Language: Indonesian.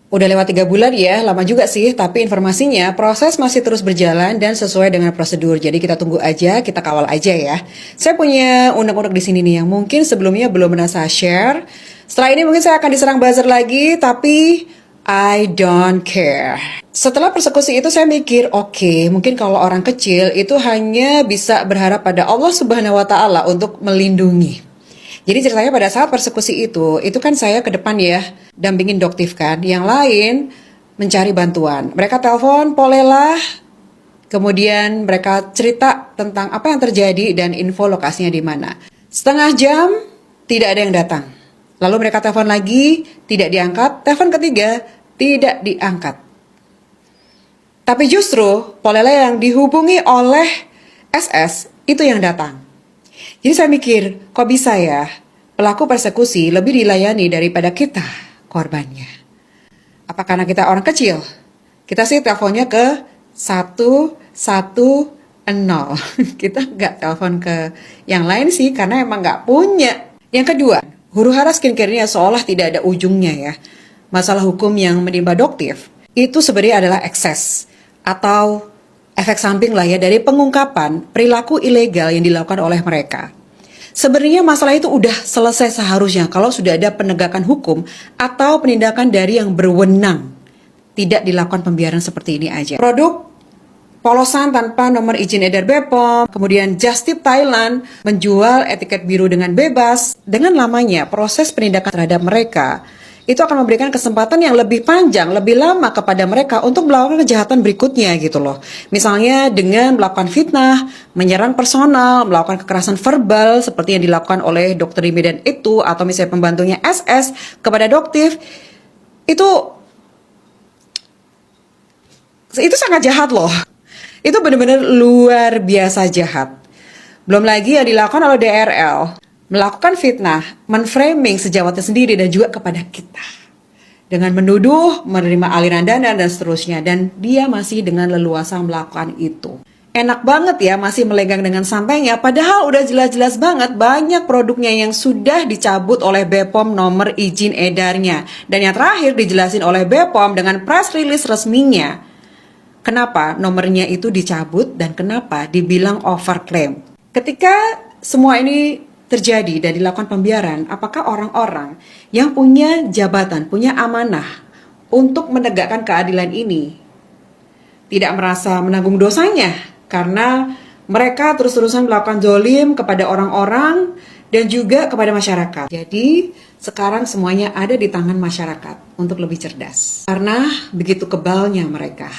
Udah lewat 3 bulan ya, lama juga sih, tapi informasinya proses masih terus berjalan dan sesuai dengan prosedur. Jadi kita tunggu aja, kita kawal aja ya. Saya punya unek-unek di sini nih yang mungkin sebelumnya belum pernah saya share. Setelah ini mungkin saya akan diserang buzzer lagi, tapi I don't care. Setelah persekusi itu saya mikir, oke, mungkin kalau orang kecil itu hanya bisa berharap pada Allah Subhanahu wa Ta'ala untuk melindungi. Jadi ceritanya pada saat persekusi itu kan saya ke depan ya, dampingin Doktif kan. Yang lain mencari bantuan. Mereka telepon Polela, kemudian mereka cerita tentang apa yang terjadi dan info lokasinya di mana. Setengah jam, tidak ada yang datang. Lalu mereka telepon lagi, tidak diangkat. Telepon ketiga, tidak diangkat. Tapi justru Polela yang dihubungi oleh SS itu yang datang. Jadi saya mikir, kok bisa ya pelaku persekusi lebih dilayani daripada kita korbannya? Apa karena kita orang kecil? Kita sih teleponnya ke 110. Kita nggak telepon ke yang lain sih karena emang nggak punya. Yang kedua, huru hara skincare-nya seolah tidak ada ujungnya ya. Masalah hukum yang menimpa Doktif itu sebenarnya adalah ekses atau efek samping lah ya dari pengungkapan perilaku ilegal yang dilakukan oleh mereka. Sebenarnya masalah itu udah selesai seharusnya kalau sudah ada penegakan hukum atau penindakan dari yang berwenang. Tidak dilakukan pembiaran seperti ini aja. Produk polosan tanpa nomor izin edar BPOM, kemudian Just Tip Thailand menjual etiket biru dengan bebas. Dengan lamanya proses penindakan terhadap mereka, itu akan memberikan kesempatan yang lebih panjang, lebih lama kepada mereka untuk melakukan kejahatan berikutnya gitu loh. Misalnya dengan melakukan fitnah, menyerang personal, melakukan kekerasan verbal seperti yang dilakukan oleh Dr. Rimi dan itu, atau misalnya pembantunya SS kepada Doktif, itu sangat jahat loh. Itu benar-benar luar biasa jahat. Belum lagi yang dilakukan oleh DRL. Melakukan fitnah, menframing sejawatnya sendiri dan juga kepada kita. Dengan menuduh, menerima aliran dana dan seterusnya. Dan dia masih dengan leluasa melakukan itu. Enak banget ya masih melenggang dengan santainya. Padahal udah jelas-jelas banget banyak produknya yang sudah dicabut oleh BPOM nomor izin edarnya. Dan yang terakhir dijelasin oleh BPOM dengan press release resminya. Kenapa nomornya itu dicabut dan kenapa dibilang overclaim. Ketika semua ini terjadi dan dilakukan pembiaran, apakah orang-orang yang punya jabatan, punya amanah untuk menegakkan keadilan ini tidak merasa menanggung dosanya karena mereka terus-terusan melakukan zolim kepada orang-orang dan juga kepada masyarakat. Jadi sekarang semuanya ada di tangan masyarakat untuk lebih cerdas karena begitu kebalnya mereka.